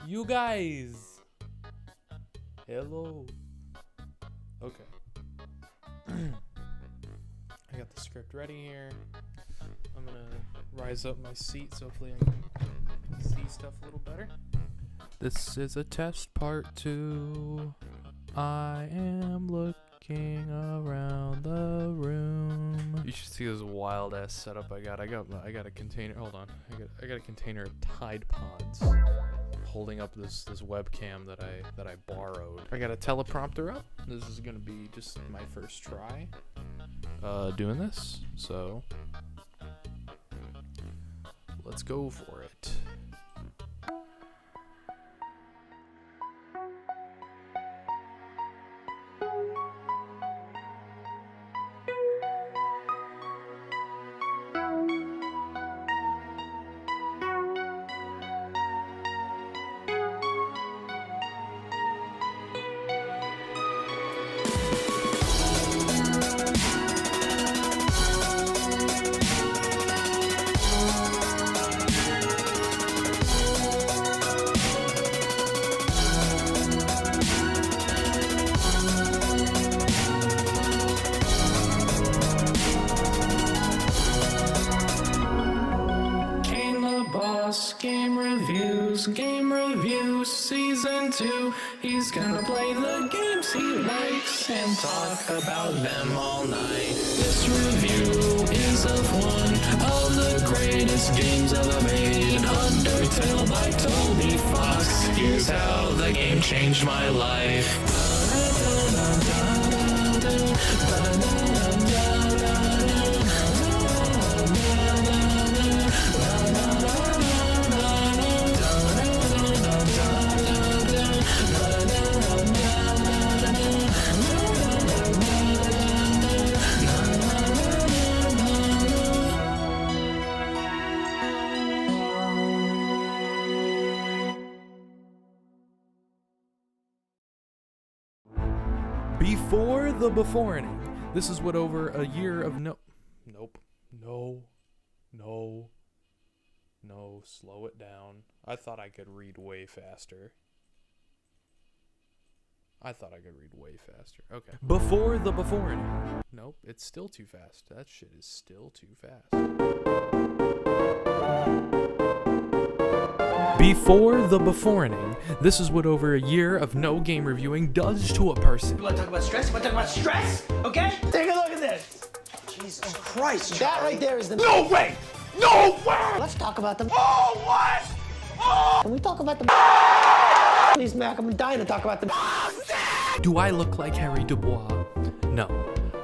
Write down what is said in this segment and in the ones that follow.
You guys. Hello. Okay. I got the script ready here. I'm gonna rise up my seat so hopefully I can see stuff a little better. This is a test part 2. I am looking around the room. You should see this wild ass setup I got. I got a container. Hold on. I got a container of Tide Pods holding up this webcam that I borrowed. I got a teleprompter up. This is gonna be just my first try doing this. So let's go for it. Game reviews, season 2. He's gonna play the games he likes and talk about them all night. This review is of one of the greatest games ever made, Undertale by Toby Fox. Here's how the game changed my life. Before the beforening, this is what over a year of no, slow it down. I thought I could read way faster. Okay. Before the beforening. Nope, it's still too fast. That shit is still too fast. Before the beforening, this is what over a year of no game reviewing does to a person. You want to talk about stress? Okay? Take a look at this. Jesus Christ. That right there is the... No way! No way! Let's talk about the... Oh, what? Oh! Can we talk about the... Please, Mac, I'm dying to talk about the... Do I look like Harry Dubois? No.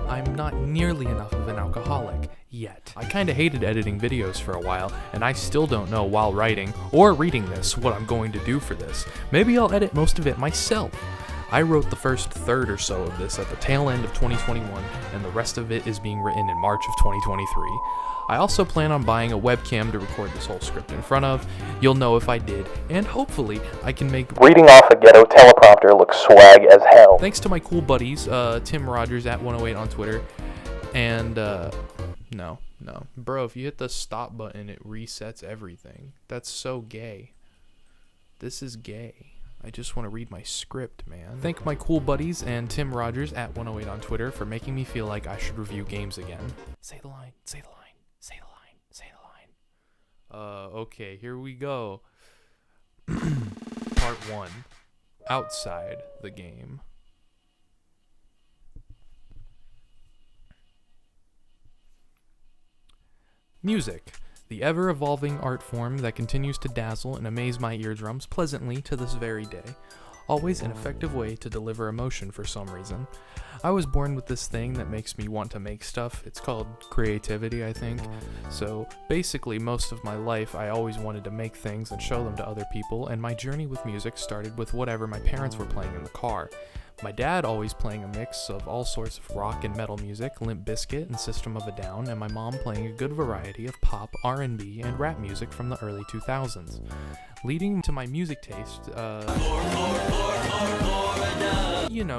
I'm not nearly enough of an alcoholic yet. I kinda hated editing videos for a while, and I still don't know while writing or reading this what I'm going to do for this. Maybe I'll edit most of it myself. I wrote the first third or so of this at the tail end of 2021, and the rest of it is being written in March of 2023. I also plan on buying a webcam to record this whole script in front of. You'll know if I did, and hopefully I can make reading off a ghetto teleprompter look swag as hell. Thanks to my cool buddies, Tim Rogers at 108 on Twitter, and no. Bro, if you hit the stop button, it resets everything. That's so gay. This is gay. I just want to read my script, man. Thank my cool buddies and Tim Rogers at 108 on Twitter for making me feel like I should review games again. Say the line, say the line, say the line, say the line. Okay, here we go. Part 1. Outside the game. Music. The ever-evolving art form that continues to dazzle and amaze my eardrums pleasantly to this very day. Always an effective way to deliver emotion for some reason. I was born with this thing that makes me want to make stuff. It's called creativity, I think. So basically, most of my life, I always wanted to make things and show them to other people, and my journey with music started with whatever my parents were playing in the car. My dad always playing a mix of all sorts of rock and metal music, Limp Bizkit and System of a Down, and my mom playing a good variety of pop, R&B, and rap music from the early 2000s. Leading to my music taste,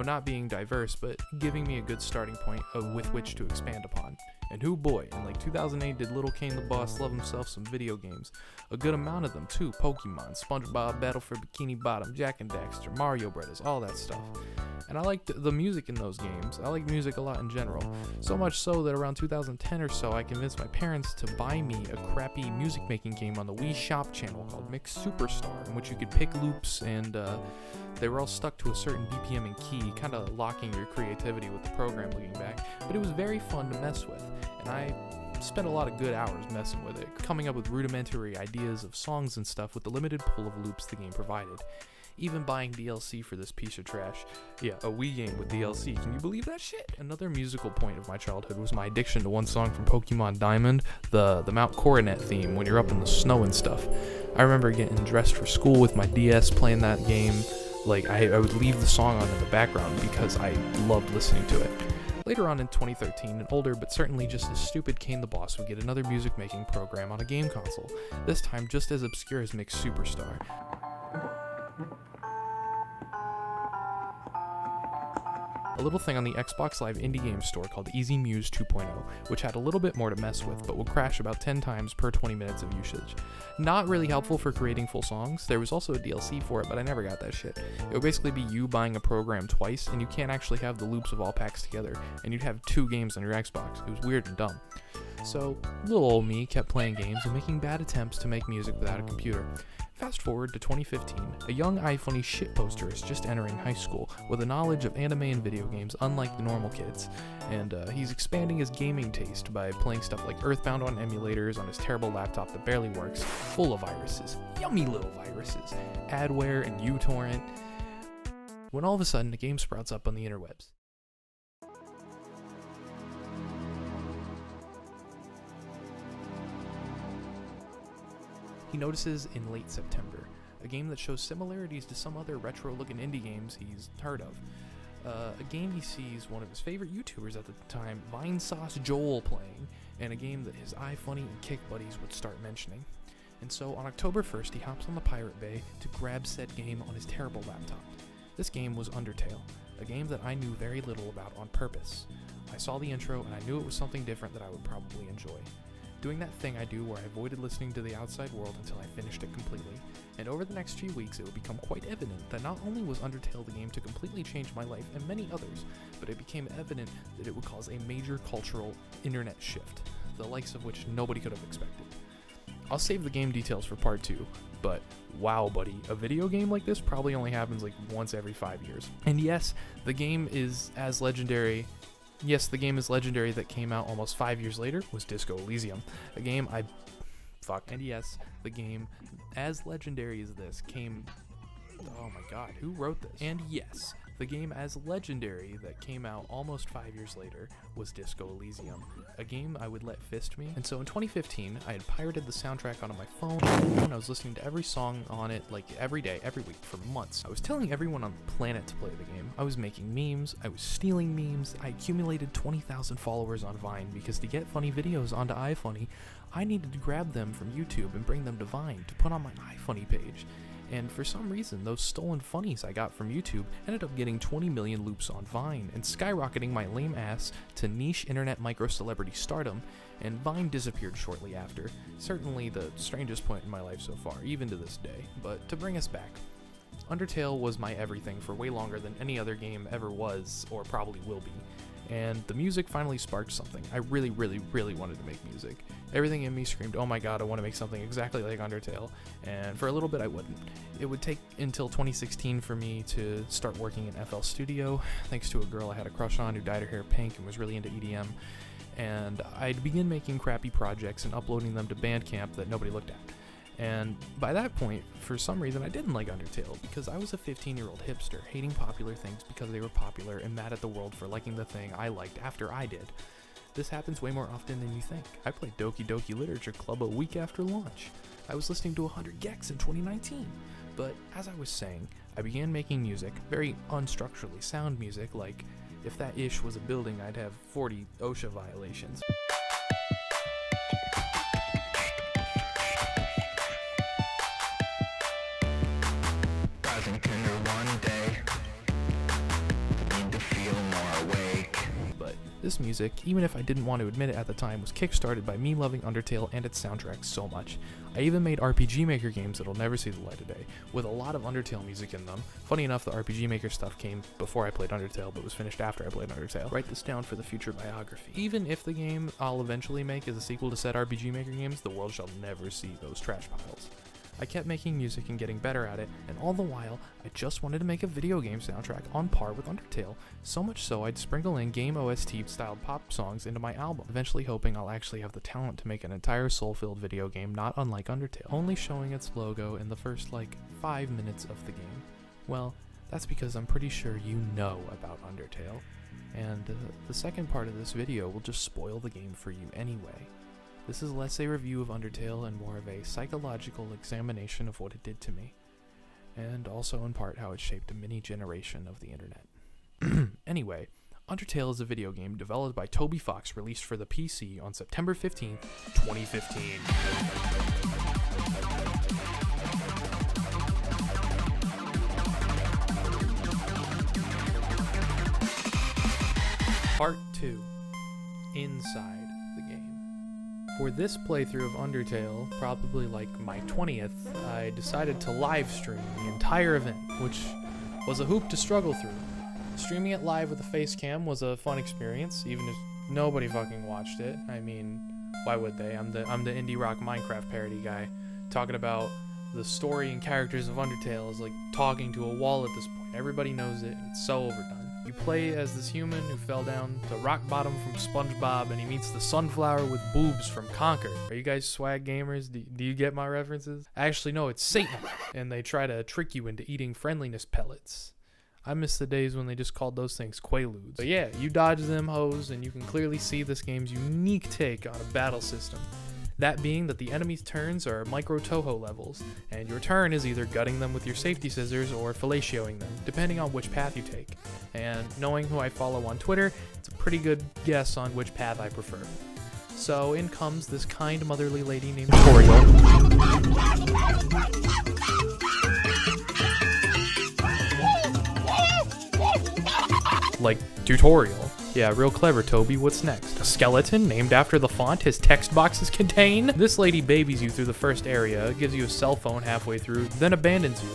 not being diverse, but giving me a good starting point with which to expand upon. And who boy, in like 2008 did Little Kane the Boss love himself some video games. A good amount of them too. Pokemon, SpongeBob, Battle for Bikini Bottom, Jak and Daxter, Mario Brothers, all that stuff. And I liked the music in those games. I like music a lot in general. So much so that around 2010 or so, I convinced my parents to buy me a crappy music making game on the Wii Shop channel called Mix Superstar, in which you could pick loops and they were all stuck to a certain BPM and key, kind of locking your creativity with the program looking back. But it was very fun to mess with, and I spent a lot of good hours messing with it, coming up with rudimentary ideas of songs and stuff with the limited pool of loops the game provided. Even buying DLC for this piece of trash. Yeah, a Wii game with DLC. Can you believe that shit? Another musical point of my childhood was my addiction to one song from Pokemon Diamond, the Mount Coronet theme when you're up in the snow and stuff. I remember getting dressed for school with my DS playing that game. Like, I would leave the song on in the background because I loved listening to it. Later on in 2013, an older but certainly just as stupid Kane the Boss would get another music making program on a game console, this time just as obscure as Mix Superstar. A little thing on the Xbox Live indie game store called Easy Muse 2.0, which had a little bit more to mess with, but would crash about 10 times per 20 minutes of usage. Not really helpful for creating full songs. There was also a DLC for it, but I never got that shit. It would basically be you buying a program twice, and you can't actually have the loops of all packs together, and you'd have 2 games on your Xbox. It was weird and dumb. So, little old me kept playing games and making bad attempts to make music without a computer. Fast forward to 2015, a young iFunny shitposter is just entering high school with a knowledge of anime and video games unlike the normal kids, and he's expanding his gaming taste by playing stuff like Earthbound on emulators on his terrible laptop that barely works, full of viruses, yummy little viruses, adware and uTorrent, when all of a sudden a game sprouts up on the interwebs. He notices in late September, a game that shows similarities to some other retro-looking indie games he's heard of. A game he sees one of his favorite YouTubers at the time, Vinesauce Joel, playing, and a game that his iFunny and Kick buddies would start mentioning. And so on October 1st, he hops on the Pirate Bay to grab said game on his terrible laptop. This game was Undertale, a game that I knew very little about on purpose. I saw the intro and I knew it was something different that I would probably enjoy. Doing that thing I do where I avoided listening to the outside world until I finished it completely, and over the next few weeks it would become quite evident that not only was Undertale the game to completely change my life and many others, but it became evident that it would cause a major cultural internet shift, the likes of which nobody could have expected. I'll save the game details for part 2, but wow buddy, a video game like this probably only happens like once every 5 years. And yes, the game is legendary that came out almost 5 years later was Disco Elysium, a game And yes, the game as legendary as this came, oh my god, who wrote this? And yes, the game as legendary that came out almost 5 years later was Disco Elysium, a game I would let fist me. And so in 2015, I had pirated the soundtrack onto my phone, and I was listening to every song on it like every day, every week for months. I was telling everyone on the planet to play the game. I was making memes, I was stealing memes, I accumulated 20,000 followers on Vine because to get funny videos onto iFunny, I needed to grab them from YouTube and bring them to Vine to put on my iFunny page. And for some reason, those stolen funnies I got from YouTube ended up getting 20 million loops on Vine and skyrocketing my lame ass to niche internet micro-celebrity stardom, and Vine disappeared shortly after. Certainly the strangest point in my life so far, even to this day. But to bring us back, Undertale was my everything for way longer than any other game ever was, or probably will be. And the music finally sparked something. I really wanted to make music. Everything in me screamed, oh my god, I want to make something exactly like Undertale, and for a little bit I wouldn't. It would take until 2016 for me to start working in FL Studio, thanks to a girl I had a crush on who dyed her hair pink and was really into EDM, and I'd begin making crappy projects and uploading them to Bandcamp that nobody looked at. And by that point, for some reason, I didn't like Undertale, because I was a 15-year-old hipster, hating popular things because they were popular and mad at the world for liking the thing I liked after I did. This happens way more often than you think. I played Doki Doki Literature Club a week after launch. I was listening to 100 gecs in 2019. But as I was saying, I began making music, very unstructurally sound music, like if that ish was a building, I'd have 40 OSHA violations. This music, even if I didn't want to admit it at the time, was kickstarted by me loving Undertale and its soundtrack so much. I even made RPG Maker games that'll never see the light of day, with a lot of Undertale music in them. Funny enough, the RPG Maker stuff came before I played Undertale, but was finished after I played Undertale. Write this down for the future biography. Even if the game I'll eventually make is a sequel to said RPG Maker games, the world shall never see those trash piles. I kept making music and getting better at it, and all the while, I just wanted to make a video game soundtrack on par with Undertale, so much so I'd sprinkle in game OST-styled pop songs into my album, eventually hoping I'll actually have the talent to make an entire soul-filled video game not unlike Undertale, only showing its logo in the first, 5 minutes of the game. Well, that's because I'm pretty sure you know about Undertale, and the second part of this video will just spoil the game for you anyway. This is less a review of Undertale and more of a psychological examination of what it did to me, and also in part how it shaped a mini generation of the internet. Anyway, Undertale is a video game developed by Toby Fox, released for the PC on September 15th, 2015. Part 2. Inside the game. For this playthrough of Undertale, probably my 20th, I decided to live stream the entire event, which was a hoop to struggle through. Streaming it live with a face cam was a fun experience, even if nobody fucking watched it. I mean, why would they? I'm the indie rock Minecraft parody guy, talking about the story and characters of Undertale is like talking to a wall at this point. Everybody knows it, and it's so overdone. You play as this human who fell down to rock bottom from SpongeBob, and he meets the sunflower with boobs from Conker. Are you guys swag gamers? Do you get my references? Actually, no, it's Satan, and they try to trick you into eating friendliness pellets. I miss the days when they just called those things Quaaludes. But yeah, you dodge them hoes, and you can clearly see this game's unique take on a battle system. That being that the enemy's turns are micro Toho levels, and your turn is either gutting them with your safety scissors or fellatioing them, depending on which path you take. And knowing who I follow on Twitter, it's a pretty good guess on which path I prefer. So in comes this kind motherly lady named Toriel. Tutorial. Yeah, real clever, Toby. What's next? A skeleton named after the font his text boxes contain? This lady babies you through the first area, gives you a cell phone halfway through, then abandons you.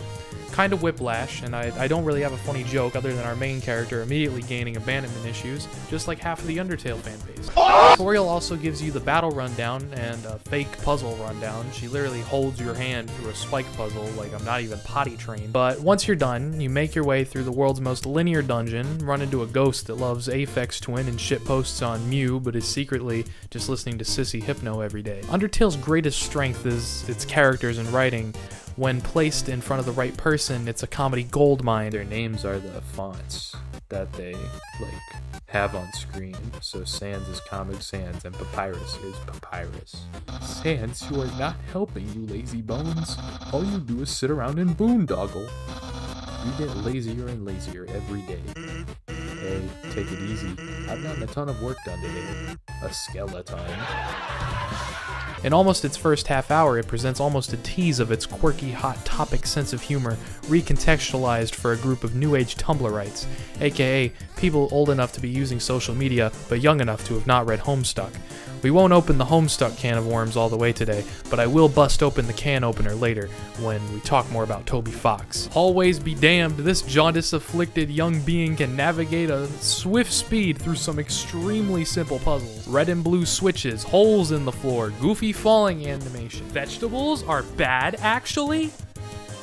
Kind of whiplash, and I don't really have a funny joke other than our main character immediately gaining abandonment issues, just like half of the Undertale fanbase. Tutorial also gives you the battle rundown and a fake puzzle rundown. She literally holds your hand through a spike puzzle like I'm not even potty trained. But once you're done, you make your way through the world's most linear dungeon, run into a ghost that loves Aphex Twin and shitposts on Mew, but is secretly just listening to Sissy Hypno every day. Undertale's greatest strength is its characters and writing. When placed in front of the right person, it's a comedy goldmine. Their names are the fonts that they, have on screen. So Sans is Comic Sans and Papyrus is Papyrus. Sans, you are not helping, you lazy bones. All you do is sit around and boondoggle. You get lazier and lazier every day. Hey, take it easy. I've gotten a ton of work done today. A skeleton. In almost its first half hour, it presents almost a tease of its quirky, hot topic sense of humor, recontextualized for a group of new age Tumblrites, aka people old enough to be using social media, but young enough to have not read Homestuck. We won't open the Homestuck can of worms all the way today, but I will bust open the can opener later, when we talk more about Toby Fox. Always be damned, this jaundice-afflicted young being can navigate a swift speed through some extremely simple puzzles. Red and blue switches, holes in the floor, goofy falling animation. Vegetables are bad, actually?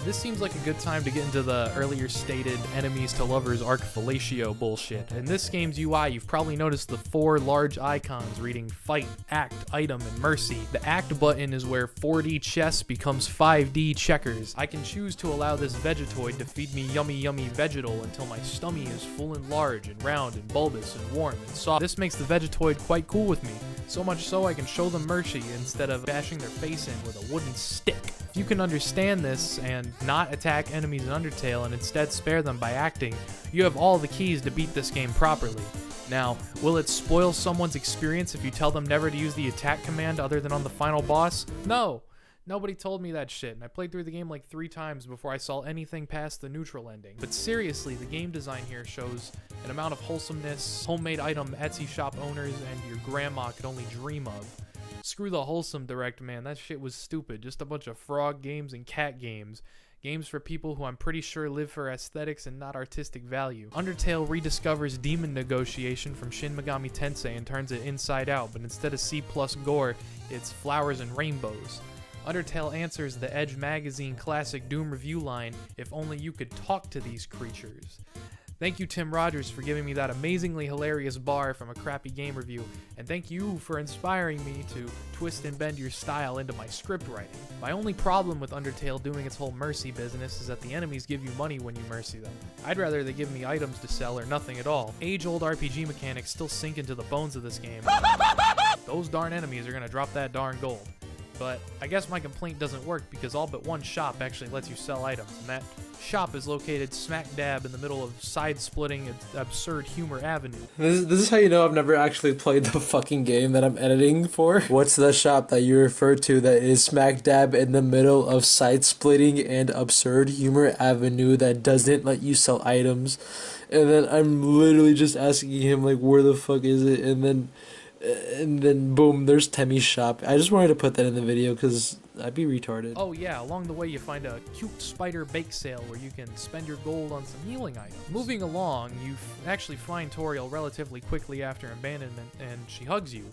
This seems like a good time to get into the earlier stated enemies to lovers arc fellatio bullshit. In this game's UI, you've probably noticed the 4 large icons reading Fight, Act, Item, and Mercy. The Act button is where 4D chess becomes 5D checkers. I can choose to allow this Vegetoid to feed me yummy yummy vegetal until my stummy is full and large and round and bulbous and warm and soft. This makes the Vegetoid quite cool with me, so much so I can show them mercy instead of bashing their face in with a wooden stick. If you can understand this and not attack enemies in Undertale and instead spare them by acting, you have all the keys to beat this game properly. Now, will it spoil someone's experience if you tell them never to use the attack command other than on the final boss? No. Nobody told me that shit, and I played through the game like 3 times before I saw anything past the neutral ending. But seriously, the game design here shows an amount of wholesomeness homemade item Etsy shop owners and your grandma could only dream of. Screw the wholesome direct, man. That shit was stupid. Just a bunch of frog games and cat games. Games for people who I'm pretty sure live for aesthetics and not artistic value. Undertale rediscovers demon negotiation from Shin Megami Tensei and turns it inside out, but instead of C+ gore, it's flowers and rainbows. Undertale answers the Edge magazine classic Doom review line, "If only you could talk to these creatures." Thank you, Tim Rogers, for giving me that amazingly hilarious bar from a crappy game review, and thank you for inspiring me to twist and bend your style into my script writing. My only problem with Undertale doing its whole mercy business is that the enemies give you money when you mercy them. I'd rather they give me items to sell or nothing at all. Age-old RPG mechanics still sink into the bones of this game. Those darn enemies are gonna drop that darn gold. But I guess my complaint doesn't work because all but one shop actually lets you sell items, and that shop is located smack dab in the middle of side-splitting absurd humor avenue. This is how you know I've never actually played the fucking game that I'm editing for. What's the shop that you refer to that is smack dab in the middle of side-splitting and absurd humor avenue that doesn't let you sell items? And then I'm literally just asking him, like, where the fuck is it? And then boom, there's Temmie's shop. I just wanted to put that in the video because I'd be retarded. Oh yeah, along the way you find a cute spider bake sale where you can spend your gold on some healing items. Moving along, you actually find Toriel relatively quickly after abandonment, and she hugs you.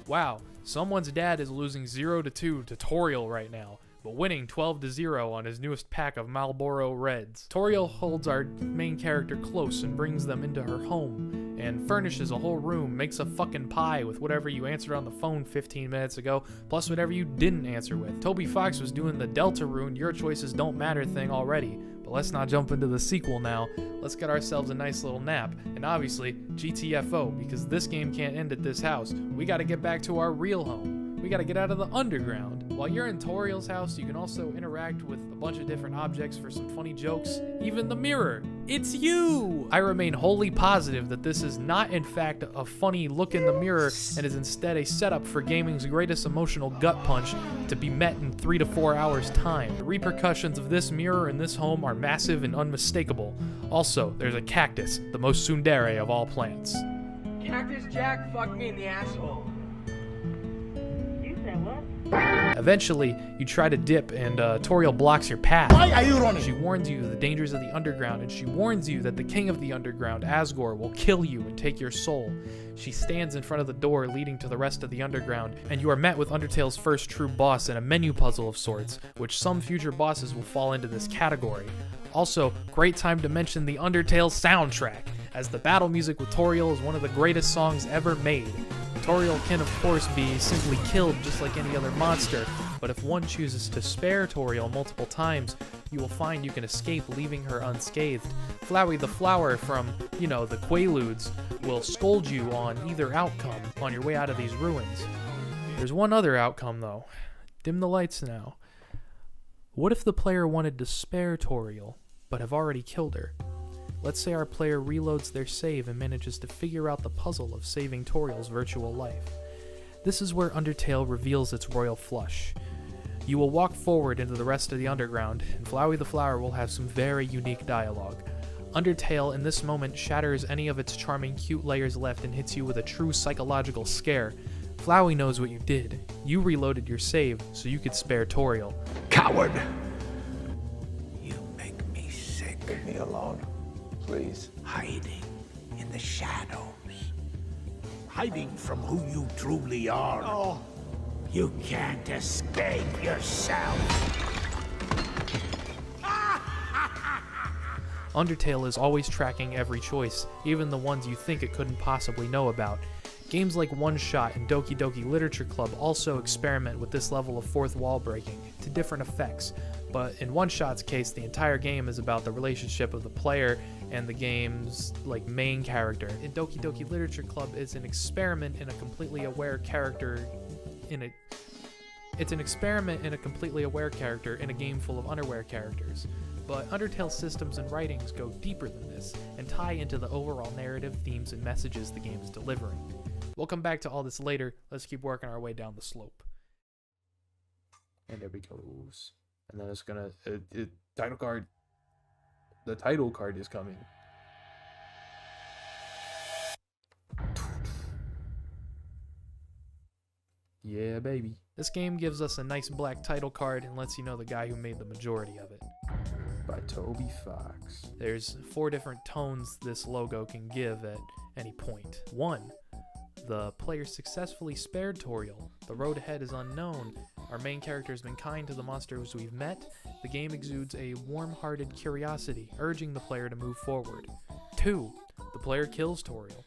Wow, someone's dad is losing 0-2 to Toriel right now, but winning 12-0 on his newest pack of Marlboro Reds. Toriel holds our main character close and brings them into her home, and furnishes a whole room, makes a fucking pie with whatever you answered on the phone 15 minutes ago, plus whatever you didn't answer with. Toby Fox was doing the Deltarune your choices don't matter thing already, but let's not jump into the sequel now. Let's get ourselves a nice little nap, and obviously, GTFO, because this game can't end at this house. We gotta get back to our real home. We gotta get out of the underground. While you're in Toriel's house, you can also interact with a bunch of different objects for some funny jokes. Even the mirror. It's you! I remain wholly positive that this is not in fact a funny look in the mirror and is instead a setup for gaming's greatest emotional gut punch to be met in 3 to 4 hours time. The repercussions of this mirror in this home are massive and unmistakable. Also, there's a cactus, the most tsundere of all plants. Cactus Jack fucked me in the asshole. Eventually, you try to dip and Toriel blocks your path. Why are you running? She warns you of the dangers of the underground, and she warns you that the king of the underground, Asgore, will kill you and take your soul. She stands in front of the door leading to the rest of the underground, and you are met with Undertale's first true boss and a menu puzzle of sorts, which some future bosses will fall into this category. Also, great time to mention the Undertale soundtrack, as the battle music with Toriel is one of the greatest songs ever made. Toriel can of course be simply killed just like any other monster, but if one chooses to spare Toriel multiple times, you will find you can escape leaving her unscathed. Flowey the Flower from, the Quaaludes will scold you on either outcome on your way out of these ruins. There's one other outcome though. Dim the lights now. What if the player wanted to spare Toriel, but have already killed her? Let's say our player reloads their save and manages to figure out the puzzle of saving Toriel's virtual life. This is where Undertale reveals its royal flush. You will walk forward into the rest of the underground, and Flowey the Flower will have some very unique dialogue. Undertale in this moment shatters any of its charming cute layers left and hits you with a true psychological scare. Flowey knows what you did. You reloaded your save so you could spare Toriel. Coward. You make me sick. Leave me alone, please. Hiding in the shadows. Hiding from who you truly are. Oh. You can't escape yourself. Undertale is always tracking every choice, even the ones you think it couldn't possibly know about. Games like One Shot and Doki Doki Literature Club also experiment with this level of fourth wall breaking to different effects, but in One Shot's case, the entire game is about the relationship of the player and the game's main character. In Doki Doki Literature Club, it's an experiment in a completely aware character It's an experiment in a completely aware character in a game full of unaware characters. But Undertale's systems and writings go deeper than this and tie into the overall narrative, themes, and messages the game is delivering. We'll come back to all this later. Let's keep working our way down the slope. And there we goes. And then it's gonna title card. The title card is coming. Yeah, baby. This game gives us a nice black title card and lets you know the guy who made the majority of it. By Toby Fox. There's 4 different tones this logo can give at any point. 1. The player successfully spared Toriel. The road ahead is unknown. Our main character has been kind to the monsters we've met. The game exudes a warm-hearted curiosity, urging the player to move forward. 2. The player kills Toriel.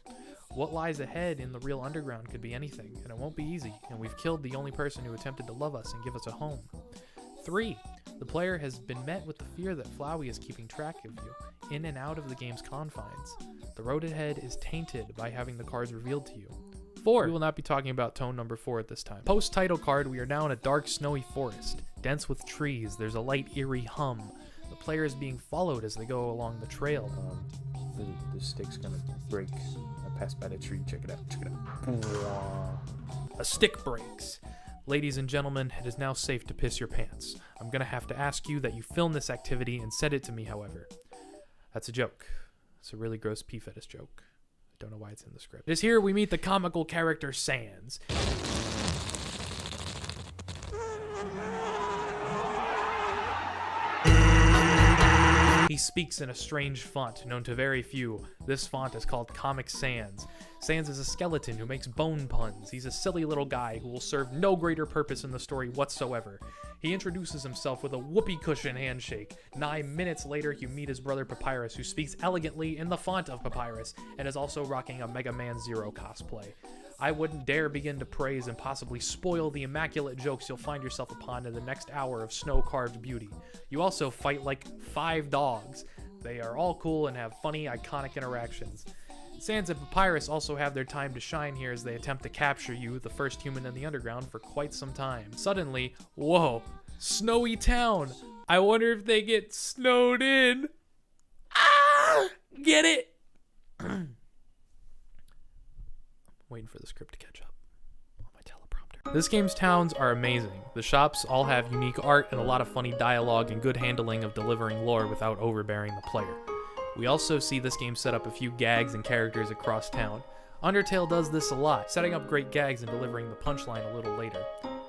What lies ahead in the real underground could be anything, and it won't be easy, and we've killed the only person who attempted to love us and give us a home. 3. The player has been met with the fear that Flowey is keeping track of you, in and out of the game's confines. The road ahead is tainted by having the cards revealed to you. 4. We will not be talking about tone number 4 at this time. Post-title card, we are now in a dark, snowy forest, dense with trees. There's a light, eerie hum. The player is being followed as they go along the trail. The stick's gonna break. I passed by the tree. Check it out. Check it out. A stick breaks. Ladies and gentlemen, it is now safe to piss your pants. I'm gonna have to ask you that you film this activity and send it to me, however. That's a joke. It's a really gross pee fetish joke. I don't know why it's in the script. It is here we meet the comical character Sans. He speaks in a strange font known to very few. This font is called Comic Sans. Sans is a skeleton who makes bone puns. He's a silly little guy who will serve no greater purpose in the story whatsoever. He introduces himself with a whoopee cushion handshake. 9 minutes later, you meet his brother Papyrus, who speaks elegantly in the font of Papyrus and is also rocking a Mega Man Zero cosplay. I wouldn't dare begin to praise and possibly spoil the immaculate jokes you'll find yourself upon in the next hour of snow-carved beauty. You also fight like 5 dogs. They are all cool and have funny, iconic interactions. Sans and Papyrus also have their time to shine here as they attempt to capture you, the first human in the underground, for quite some time. Suddenly, whoa, snowy town! I wonder if they get snowed in. Ah! Get it? Waiting for the script to catch up on my teleprompter. This game's towns are amazing. The shops all have unique art and a lot of funny dialogue and good handling of delivering lore without overbearing the player. We also see this game set up a few gags and characters across town. Undertale does this a lot, setting up great gags and delivering the punchline a little later.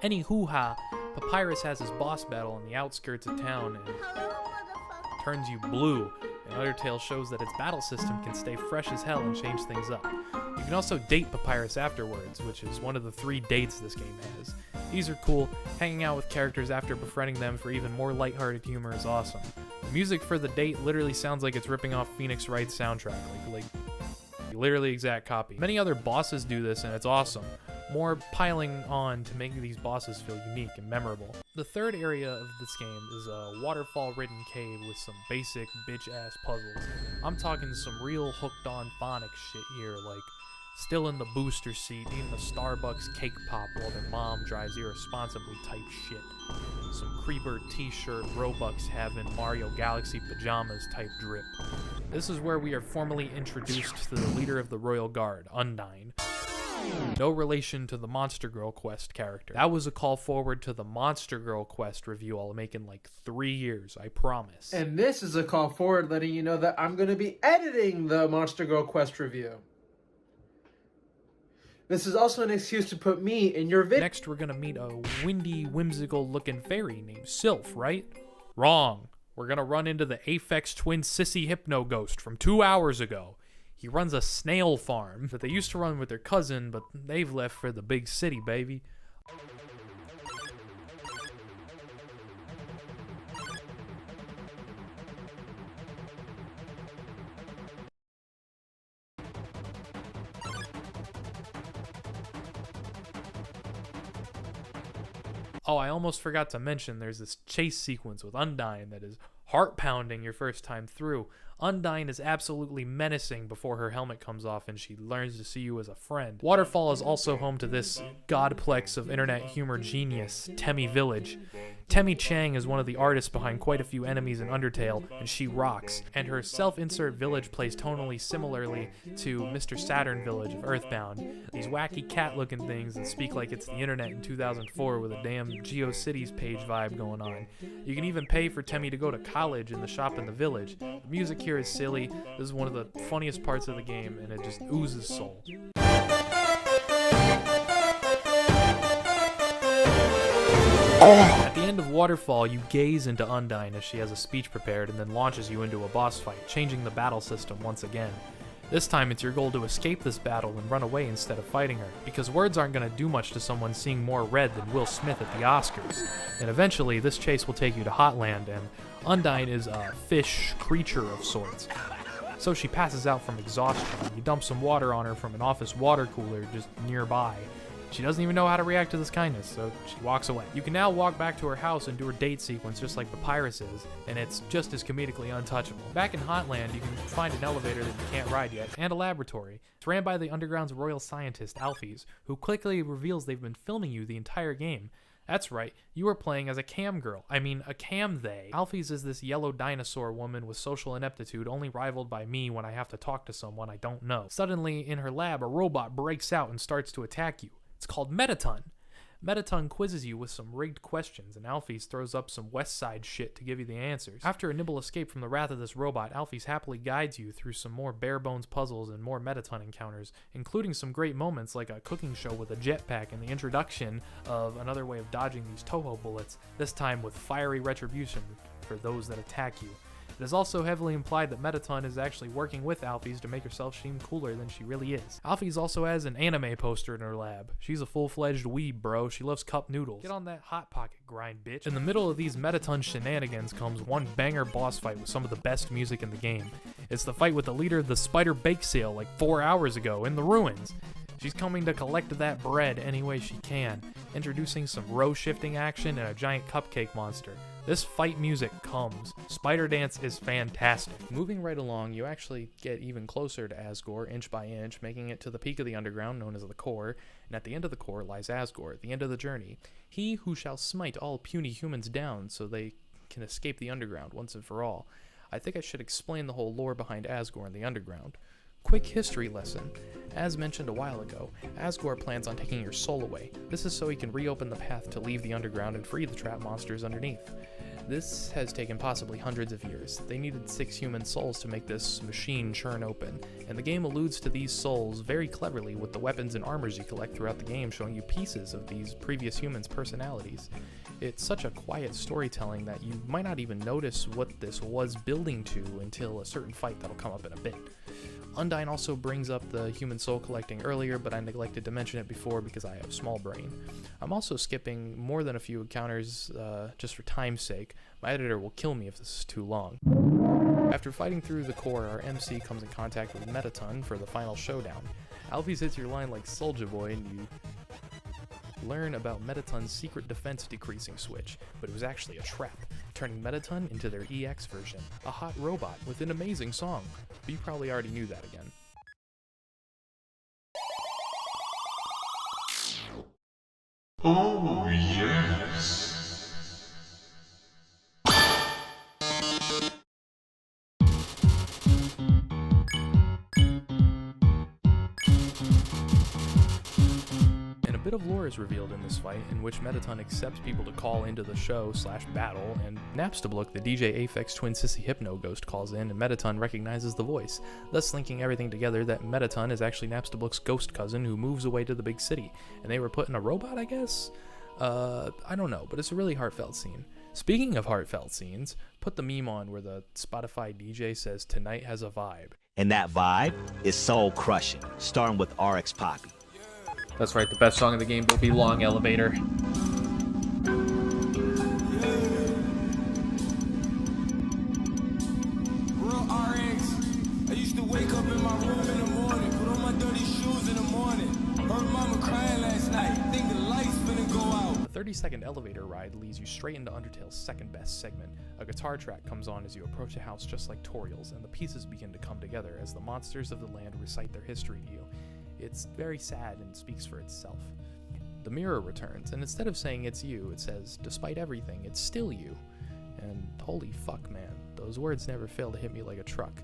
Any hoo-ha, Papyrus has his boss battle on the outskirts of town and turns you blue, and Undertale shows that its battle system can stay fresh as hell and change things up. You can also date Papyrus afterwards, which is one of the 3 dates this game has. These are cool. Hanging out with characters after befriending them for even more lighthearted humor is awesome. The music for the date literally sounds like it's ripping off Phoenix Wright's soundtrack, like literally exact copy. Many other bosses do this and it's awesome. More piling on to make these bosses feel unique and memorable. The third area of this game is a waterfall-ridden cave with some basic bitch-ass puzzles. I'm talking some real hooked-on phonics shit here, like still in the booster seat, eating a Starbucks cake pop while their mom drives irresponsibly type shit. Some creeper t-shirt, Robux having Mario Galaxy pajamas type drip. This is where we are formally introduced to the leader of the Royal Guard, Undyne. No relation to the Monster Girl Quest character. That was a call forward to the Monster Girl Quest review I'll make in like 3 years, I promise. And this is a call forward letting you know that I'm going to be editing the Monster Girl Quest review. This is also an excuse to put me in your video. Next, we're gonna meet a windy, whimsical-looking fairy named Sylph, right? Wrong. We're gonna run into the Aphex Twin Sissy Hypno Ghost from 2 hours ago. He runs a snail farm that they used to run with their cousin, but they've left for the big city, baby. Oh, I almost forgot to mention there's this chase sequence with Undyne that is heart-pounding your first time through. Undyne is absolutely menacing before her helmet comes off and she learns to see you as a friend. Waterfall is also home to this godplex of internet humor genius, Temmie Village. Temmie Chang is one of the artists behind quite a few enemies in Undertale, and she rocks. And her self-insert village plays tonally similarly to Mr. Saturn Village of Earthbound. These wacky cat-looking things that speak like it's the internet in 2004 with a damn GeoCities page vibe going on. You can even pay for Temmie to go to college in the shop in the village. The music here is silly. This is one of the funniest parts of the game, and it just oozes soul. At the end of Waterfall, you gaze into Undyne as she has a speech prepared and then launches you into a boss fight, changing the battle system once again. This time it's your goal to escape this battle and run away instead of fighting her, because words aren't going to do much to someone seeing more red than Will Smith at the Oscars. And eventually, this chase will take you to Hotland, and Undyne is a fish creature of sorts. So she passes out from exhaustion. You dump some water on her from an office water cooler just nearby. She doesn't even know how to react to this kindness, so she walks away. You can now walk back to her house and do her date sequence just like Papyrus is, and it's just as comedically untouchable. Back in Hotland, you can find an elevator that you can't ride yet, and a laboratory. It's ran by the Underground's royal scientist, Alphys, who quickly reveals they've been filming you the entire game. That's right, you are playing as a cam girl. I mean, a cam they. Alphys is this yellow dinosaur woman with social ineptitude only rivaled by me when I have to talk to someone I don't know. Suddenly, in her lab, a robot breaks out and starts to attack you. It's called Metaton. Metaton quizzes you with some rigged questions, and Alphys throws up some West Side shit to give you the answers. After a nimble escape from the wrath of this robot, Alphys happily guides you through some more bare-bones puzzles and more Metaton encounters, including some great moments like a cooking show with a jetpack and the introduction of another way of dodging these Toho bullets, this time with fiery retribution for those that attack you. It is also heavily implied that Metaton is actually working with Alphys to make herself seem cooler than she really is. Alphys also has an anime poster in her lab. She's a full-fledged weeb, bro. She loves cup noodles. Get on that Hot Pocket grind, bitch. In the middle of these Metaton shenanigans comes one banger boss fight with some of the best music in the game. It's the fight with the leader of the Spider Bake Sale like 4 hours ago in the ruins. She's coming to collect that bread any way she can, introducing some row shifting action and a giant cupcake monster. This fight music comes. Spider Dance is fantastic. Moving right along, you actually get even closer to Asgore, inch by inch, making it to the peak of the underground, known as the core, and at the end of the core lies Asgore, the end of the journey. He who shall smite all puny humans down so they can escape the underground once and for all. I think I should explain the whole lore behind Asgore and the underground. Quick history lesson. As mentioned a while ago, Asgore plans on taking your soul away. This is so he can reopen the path to leave the underground and free the trap monsters underneath. This has taken possibly hundreds of years. They needed 6 human souls to make this machine churn open, and the game alludes to these souls very cleverly with the weapons and armors you collect throughout the game, showing you pieces of these previous humans' personalities. It's such a quiet storytelling that you might not even notice what this was building to until a certain fight that'll come up in a bit. Undyne also brings up the human soul collecting earlier, but I neglected to mention it before because I have small brain. I'm also skipping more than a few encounters just for time's sake. My editor will kill me if this is too long. After fighting through the core, our MC comes in contact with Metaton for the final showdown. Alphys hits your line like Soulja Boy, and you learn about Metaton's secret defense decreasing switch, but it was actually a trap, turning Metaton into their EX version, a hot robot with an amazing song. But you probably already knew that again. Oh, yes. A bit of lore is revealed in this fight, in which Metaton accepts people to call into the show/battle, and Napstablook, the DJ Aphex twin sissy hypno ghost, calls in, and Metaton recognizes the voice, thus linking everything together that Metaton is actually Napstablook's ghost cousin who moves away to the big city, and they were put in a robot, I guess? I don't know, but it's a really heartfelt scene. Speaking of heartfelt scenes, put the meme on where the Spotify DJ says, "Tonight has a vibe." And that vibe is soul crushing, starting with RX Poppy. That's right, the best song in the game will be Long Elevator. Real RX. I used to wake up in my room in the morning, put on my dirty shoes in the morning. Heard mama crying last night, think the lights finna go out. The 30-second elevator ride leads you straight into Undertale's second best segment. A guitar track comes on as you approach a house just like Toriel's, and the pieces begin to come together as the monsters of the land recite their history to you. It's very sad and speaks for itself. The mirror returns, and instead of saying it's you, it says, despite everything, it's still you. And holy fuck, man, those words never fail to hit me like a truck.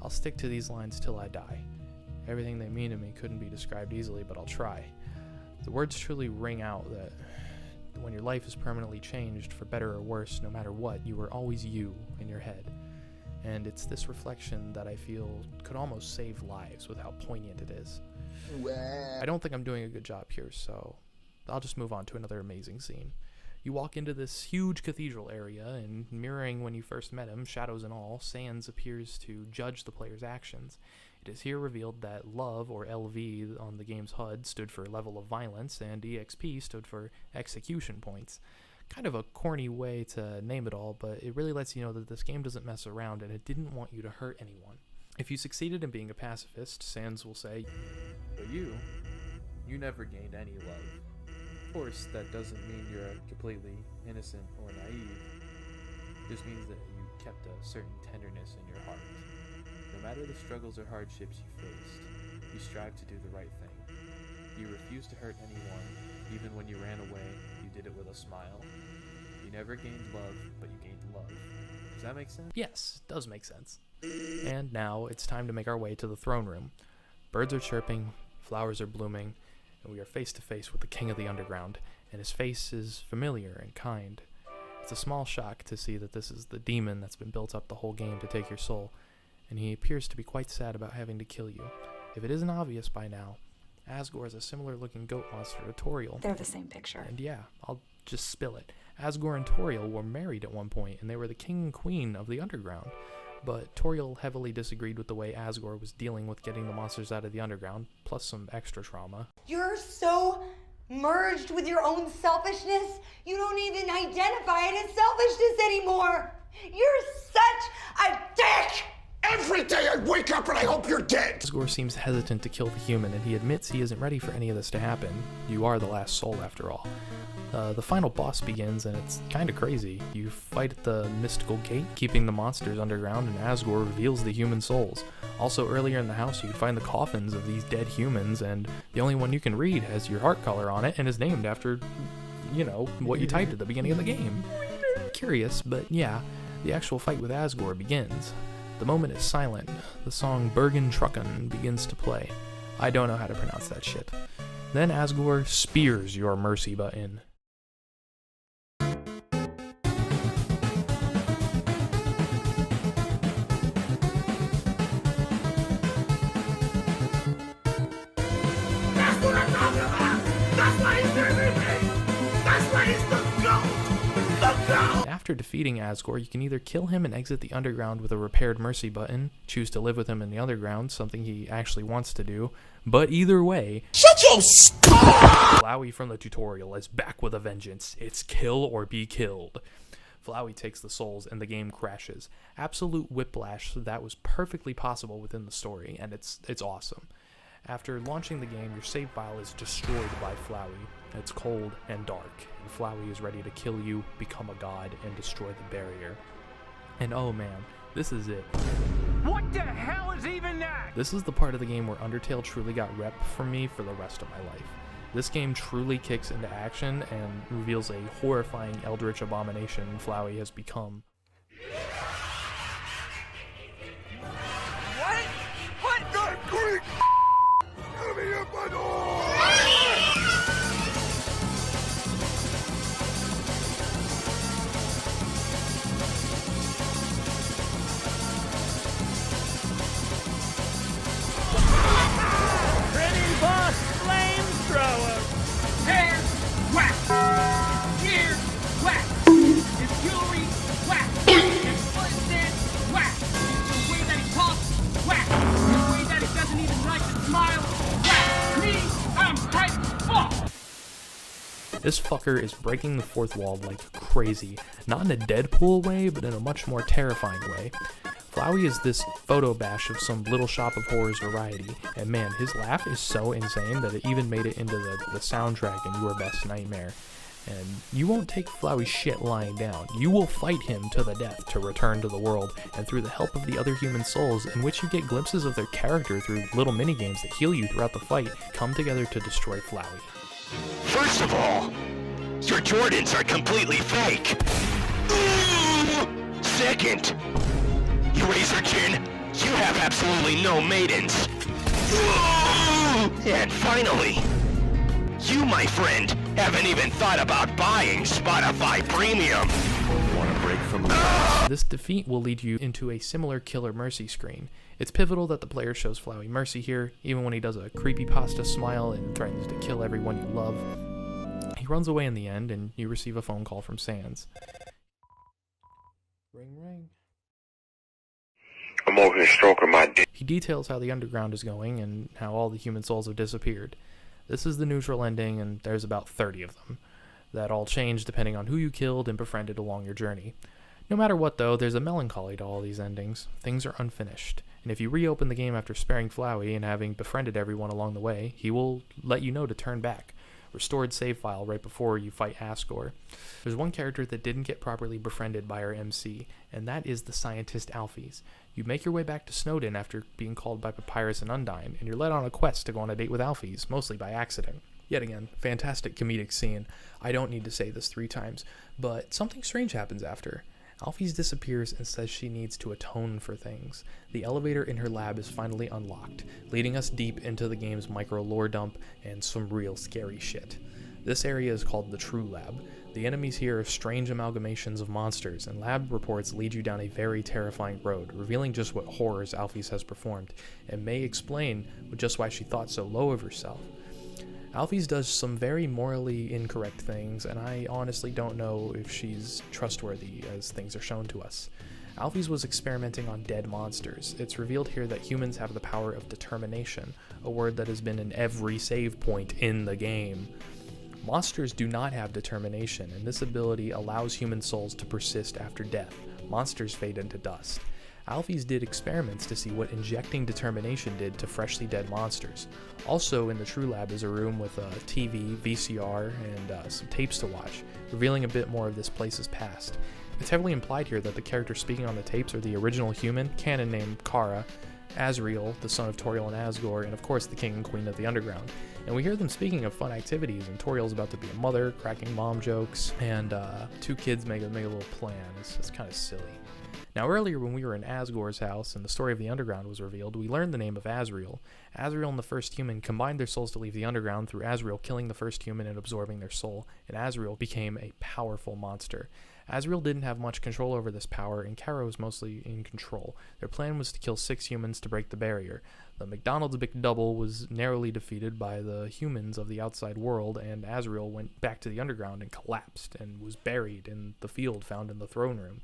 I'll stick to these lines till I die. Everything they mean to me couldn't be described easily, but I'll try. The words truly ring out that when your life is permanently changed, for better or worse, no matter what, you are always you in your head. And it's this reflection that I feel could almost save lives with how poignant it is. I don't think I'm doing a good job here, so I'll just move on to another amazing scene. You walk into this huge cathedral area, and mirroring when you first met him, shadows and all, Sans appears to judge the player's actions. It is here revealed that love, or LV on the game's HUD, stood for level of violence, and EXP stood for execution points. Kind of a corny way to name it all, but it really lets you know that this game doesn't mess around and it didn't want you to hurt anyone. If you succeeded in being a pacifist, Sans will say, but you never gained any love. Of course, that doesn't mean you're completely innocent or naive. It just means that you kept a certain tenderness in your heart. No matter the struggles or hardships you faced, you strive to do the right thing. You refused to hurt anyone, even when you ran away, you did it with a smile. You never gained love, but you gained love. Does that make sense? Yes, it does make sense. And now it's time to make our way to the throne room. Birds are chirping, flowers are blooming, and we are face to face with the king of the underground, and his face is familiar and kind. It's a small shock to see that this is the demon that's been built up the whole game to take your soul, and he appears to be quite sad about having to kill you. If it isn't obvious by now, Asgore is a similar-looking goat monster to Toriel. They're the same picture. And yeah, I'll just spill it. Asgore and Toriel were married at one point, and they were the king and queen of the underground. But Toriel heavily disagreed with the way Asgore was dealing with getting the monsters out of the underground, plus some extra trauma. You're so merged with your own selfishness, you don't even identify it as selfishness anymore. You're such a dick! Every day I wake up and I hope you're dead! Asgore seems hesitant to kill the human, and he admits he isn't ready for any of this to happen. You are the last soul, after all. The final boss begins, and it's kinda crazy. You fight at the mystical gate, keeping the monsters underground, and Asgore reveals the human souls. Also, earlier in the house, you can find the coffins of these dead humans, and the only one you can read has your heart color on it, and is named after, you know, what you typed at the beginning of the game. Curious, but yeah, the actual fight with Asgore begins. The moment is silent. The song Bergen Trucken begins to play. I don't know how to pronounce that shit. Then Asgore spears your mercy button. That's what I'm talking about! That's why he's doing me! That's why he's the GOAT! The GOAT! After defeating Asgore, you can either kill him and exit the underground with a repaired mercy button, choose to live with him in the underground, something he actually wants to do, but either way, Shut your Flowey from the tutorial is back with a vengeance. It's kill or be killed. Flowey takes the souls and the game crashes. Absolute whiplash that was perfectly possible within the story, and it's awesome. After launching the game, your save file is destroyed by Flowey. It's cold and dark, and Flowey is ready to kill you, become a god, and destroy the barrier. And oh man, this is it. What the hell is even that? This is the part of the game where Undertale truly got rep for me for the rest of my life. This game truly kicks into action and reveals a horrifying eldritch abomination Flowey has become. What the Greek? Let me up my door! Pretty boss flamethrower. Hair whack. Ear whack. His jewelry whack. His footsteps whack. The way that he talks whack. The way that he doesn't even like to smile whack. Me, I'm hyped fuck. This fucker is breaking the fourth wall like crazy. Not in a Deadpool way, but in a much more terrifying way. Flowey is this photo bash of some Little Shop of Horrors variety, and man, his laugh is so insane that it even made it into the soundtrack in Your Best Nightmare. And you won't take Flowey's shit lying down. You will fight him to the death to return to the world, and through the help of the other human souls, in which you get glimpses of their character through little minigames that heal you throughout the fight, come together to destroy Flowey. First of all, your Jordans are completely fake. Second, you razor chin, you have absolutely no maidens. And finally, you, my friend, haven't even thought about buying Spotify Premium. Want a break from This defeat will lead you into a similar Killer Mercy screen. It's pivotal that the player shows Flowey mercy here, even when he does a creepypasta smile and threatens to kill everyone you love. He runs away in the end, and you receive a phone call from Sans. Ring, ring. I'm over here stroking my dick. He details how the underground is going and how all the human souls have disappeared. This is the neutral ending, and there's about 30 of them. That all change depending on who you killed and befriended along your journey. No matter what, though, there's a melancholy to all these endings. Things are unfinished, and if you reopen the game after sparing Flowey and having befriended everyone along the way, he will let you know to turn back. Restored save file right before you fight Asgore. There's one character that didn't get properly befriended by our MC, and that is the scientist Alphys. You make your way back to Snowdin after being called by Papyrus and Undyne, and you're led on a quest to go on a date with Alphys, mostly by accident. Yet again, fantastic comedic scene. I don't need to say this 3 times, but something strange happens after. Alphys disappears and says she needs to atone for things. The elevator in her lab is finally unlocked, leading us deep into the game's micro lore dump and some real scary shit. This area is called the True Lab. The enemies here are strange amalgamations of monsters, and lab reports lead you down a very terrifying road, revealing just what horrors Alphys has performed, and may explain just why she thought so low of herself. Alphys does some very morally incorrect things, and I honestly don't know if she's trustworthy as things are shown to us. Alphys was experimenting on dead monsters. It's revealed here that humans have the power of determination, a word that has been in every save point in the game. Monsters do not have determination, and this ability allows human souls to persist after death. Monsters fade into dust. Alphys did experiments to see what injecting determination did to freshly dead monsters. Also in the True Lab is a room with a TV, VCR, and some tapes to watch, revealing a bit more of this place's past. It's heavily implied here that the characters speaking on the tapes are the original human, canon name Kara, Azriel, the son of Toriel and Asgore, and of course the king and queen of the underground. And we hear them speaking of fun activities, and Toriel's about to be a mother, cracking mom jokes, and 2 kids make a little plan. It's kind of silly. Now earlier when we were in Asgore's house and the story of the underground was revealed, we learned the name of Azriel. Azriel and the first human combined their souls to leave the underground through Azriel killing the first human and absorbing their soul, and Azriel became a powerful monster. Azriel didn't have much control over this power, and Kara was mostly in control. Their plan was to kill 6 humans to break the barrier. The McDonald's McDouble was narrowly defeated by the humans of the outside world, and Azriel went back to the underground and collapsed, and was buried in the field found in the throne room.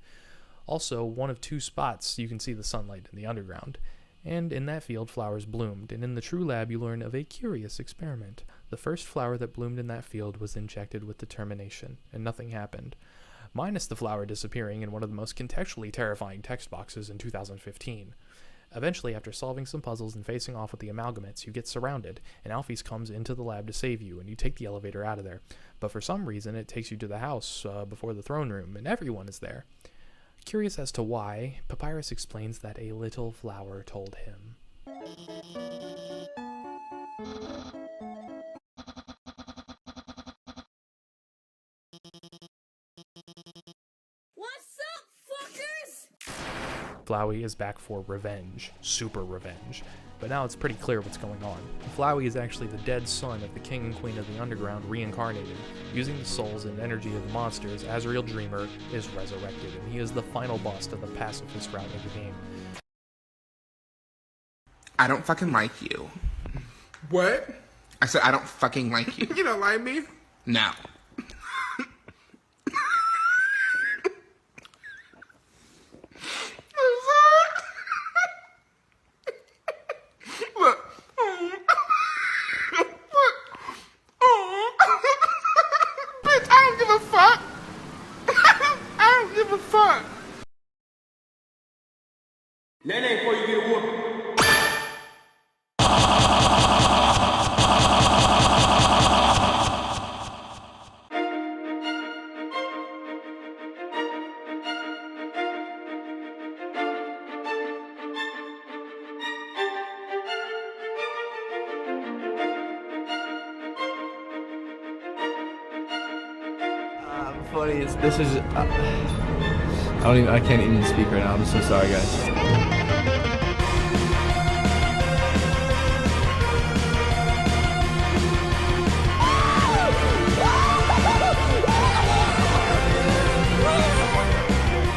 Also, one of 2 spots you can see the sunlight in the underground. And in that field, flowers bloomed, and in the True Lab you learn of a curious experiment. The first flower that bloomed in that field was injected with determination, and nothing happened. Minus the flower disappearing in one of the most contextually terrifying text boxes in 2015. Eventually, after solving some puzzles and facing off with the amalgamates, you get surrounded, and Alphys comes into the lab to save you, and you take the elevator out of there. But for some reason, it takes you to the house before the throne room, and everyone is there. Curious as to why, Papyrus explains that a little flower told him. What's up, fuckers? Flowey is back for revenge, super revenge, but now it's pretty clear what's going on. Flowey is actually the dead son of the king and queen of the underground reincarnated. Using the souls and energy of the monsters, Azriel Dreamer is resurrected, and he is the final boss to the pacifist route of the game. I don't fucking like you. What? I said I don't fucking like you. You don't like me? No. That ain't before you get a whooping. funny. This is. I can't even speak right now. I'm so sorry, guys.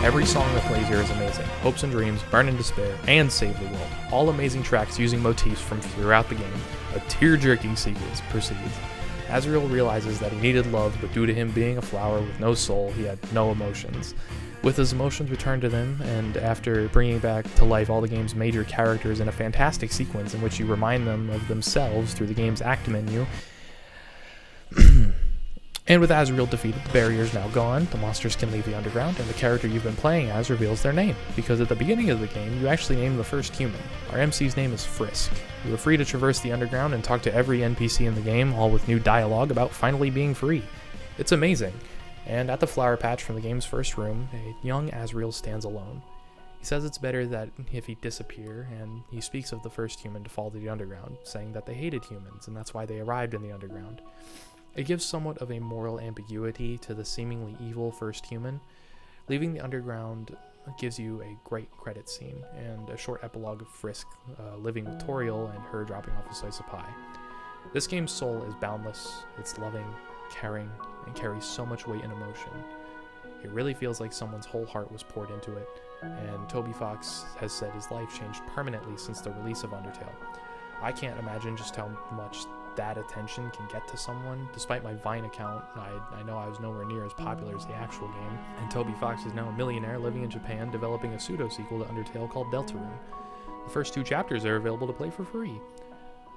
Every song that plays here is amazing. Hopes and Dreams, Burn in Despair, and Save the World. All amazing tracks using motifs from throughout the game. A tear-jerking sequence proceeds. Azrael realizes that he needed love, but due to him being a flower with no soul, he had no emotions. With his emotions returned to them, and after bringing back to life all the game's major characters in a fantastic sequence in which you remind them of themselves through the game's act menu, and with Azrael defeated, the barrier is now gone, the monsters can leave the underground, and the character you've been playing as reveals their name, because at the beginning of the game, you actually named the first human. Our MC's name is Frisk. You are free to traverse the underground and talk to every NPC in the game, all with new dialogue about finally being free. It's amazing. And at the flower patch from the game's first room, a young Azrael stands alone. He says it's better that if he disappear, and he speaks of the first human to fall to the underground, saying that they hated humans, and that's why they arrived in the underground. It gives somewhat of a moral ambiguity to the seemingly evil first human. Leaving the underground gives you a great credit scene, and a short epilogue of Frisk living with Toriel and her dropping off a slice of pie. This game's soul is boundless, it's loving, caring, and carries so much weight and emotion. It really feels like someone's whole heart was poured into it, and Toby Fox has said his life changed permanently since the release of Undertale. I can't imagine just how much that attention can get to someone. Despite my Vine account, I know I was nowhere near as popular as the actual game, and Toby Fox is now a millionaire living in Japan developing a pseudo-sequel to Undertale called Deltarune. The first 2 chapters are available to play for free.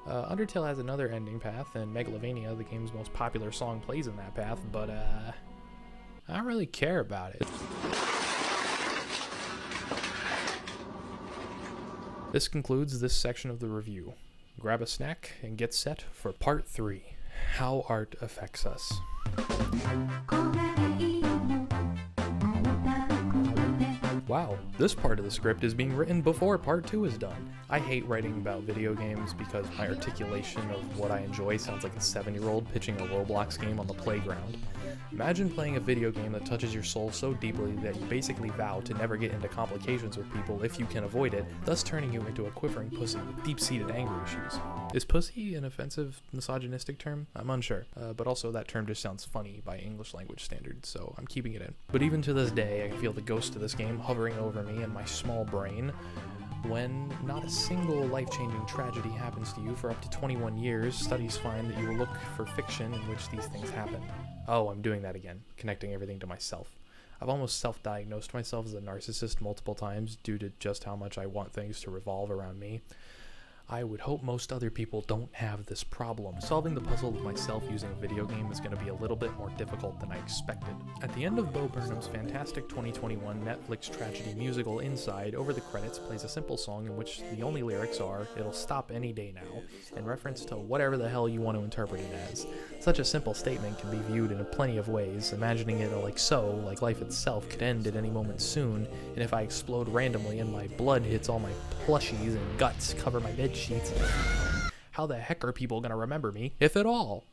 Undertale has another ending path, and Megalovania, the game's most popular song, plays in that path, but I don't really care about it. This concludes this section of the review. Grab a snack and get set for part 3, How Art Affects Us. Wow, this part of the script is being written before part 2 is done. I hate writing about video games because my articulation of what I enjoy sounds like a 7-year-old pitching a Roblox game on the playground. Imagine playing a video game that touches your soul so deeply that you basically vow to never get into complications with people if you can avoid it, thus turning you into a quivering pussy with deep-seated anger issues. Is pussy an offensive, misogynistic term? I'm unsure, but also that term just sounds funny by English language standards, so I'm keeping it in. But even to this day, I can feel the ghost of this game hovering over me in my small brain. When not a single life-changing tragedy happens to you for up to 21 years, studies find that you will look for fiction in which these things happen. Oh, I'm doing that again, connecting everything to myself. I've almost self-diagnosed myself as a narcissist multiple times due to just how much I want things to revolve around me. I would hope most other people don't have this problem. Solving the puzzle of myself using a video game is going to be a little bit more difficult than I expected. At the end of Bo Burnham's fantastic 2021 Netflix tragedy musical Inside, over the credits plays a simple song in which the only lyrics are, "It'll stop any day now," in reference to whatever the hell you want to interpret it as. Such a simple statement can be viewed in plenty of ways, imagining it like life itself could end at any moment soon, and if I explode randomly and my blood hits all my plushies and guts cover my bed sheets, how the heck are people gonna remember me, if at all?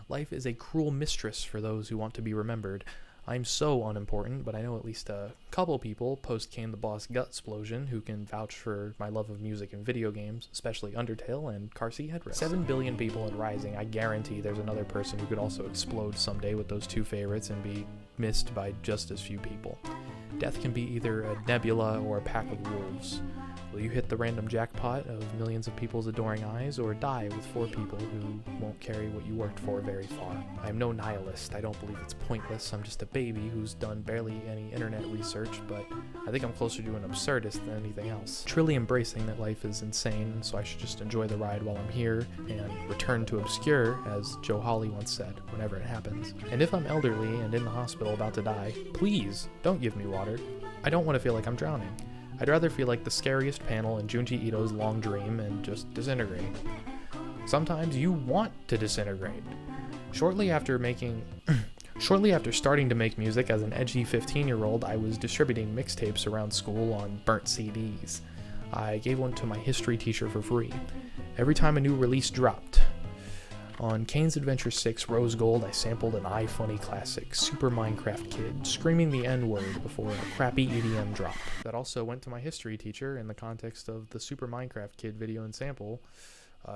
Life is a cruel mistress for those who want to be remembered. I'm so unimportant, but I know at least a couple people post-Kane the Boss Gutsplosion who can vouch for my love of music and video games, especially Undertale and car seat headrest. 7 billion people and rising, I guarantee there's another person who could also explode someday with those 2 favorites and be missed by just as few people. Death can be either a nebula or a pack of wolves. Will you hit the random jackpot of millions of people's adoring eyes, or die with 4 people who won't carry what you worked for very far? I am no nihilist. I don't believe it's pointless. I'm just a baby who's done barely any internet research, but I think I'm closer to an absurdist than anything else. Truly embracing that life is insane, so I should just enjoy the ride while I'm here, and return to obscure, as Joe Hawley once said, whenever it happens. And if I'm elderly and in the hospital about to die, please don't give me water. I don't want to feel like I'm drowning. I'd rather feel like the scariest panel in Junji Ito's Long Dream and just disintegrate. Sometimes you want to disintegrate. Shortly after starting to make music as an edgy 15-year-old, I was distributing mixtapes around school on burnt CDs. I gave one to my history teacher for free. Every time a new release dropped, On Kane's Adventure 6 Rose Gold, I sampled an iFunny classic, Super Minecraft Kid, screaming the N-word before a crappy EDM drop. That also went to my history teacher in the context of the Super Minecraft Kid video and sample.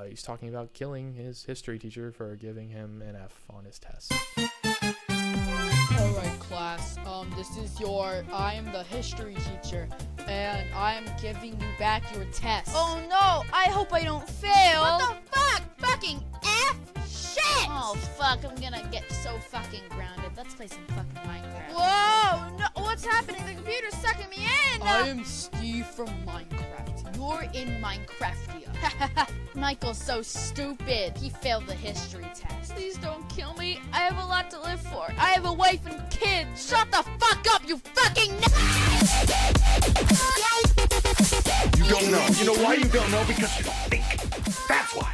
He's talking about killing his history teacher for giving him an F on his test. Alright class, I am the history teacher, and I am giving you back your test. Oh no, I hope I don't fail. What the fuck? Fucking F shit! Oh fuck, I'm gonna get so fucking grounded. Let's play some fucking Minecraft. Whoa, no, what's happening? The computer's sucking me in! I am Steve from Minecraft. You're in Minecraftia. Michael's so stupid. He failed the history test. Please don't kill me. I have a lot to live for. I have a wife and kids. Shut the fuck up, you fucking You don't know. You know why you don't know? Because you don't think. That's why.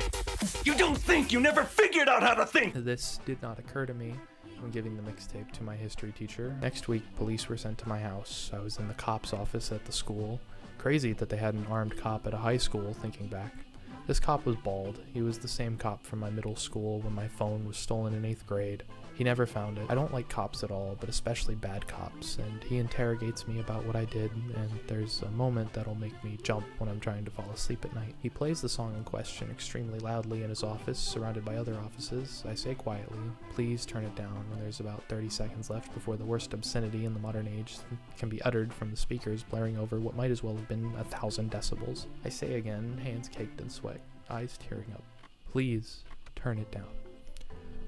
You don't think. You never figured out how to think. This did not occur to me when giving the mixtape to my history teacher. Next week, police were sent to my house. I was in the cop's office at the school. Crazy that they had an armed cop at a high school, thinking back. This cop was bald. He was the same cop from my middle school when my phone was stolen in 8th grade. He never found it. I don't like cops at all, but especially bad cops, and he interrogates me about what I did, and there's a moment that'll make me jump when I'm trying to fall asleep at night. He plays the song in question extremely loudly in his office, surrounded by other offices. I say quietly, please turn it down, when there's about 30 seconds left before the worst obscenity in the modern age can be uttered from the speakers blaring over what might as well have been 1,000 decibels. I say again, hands caked in sweat, eyes tearing up, please turn it down.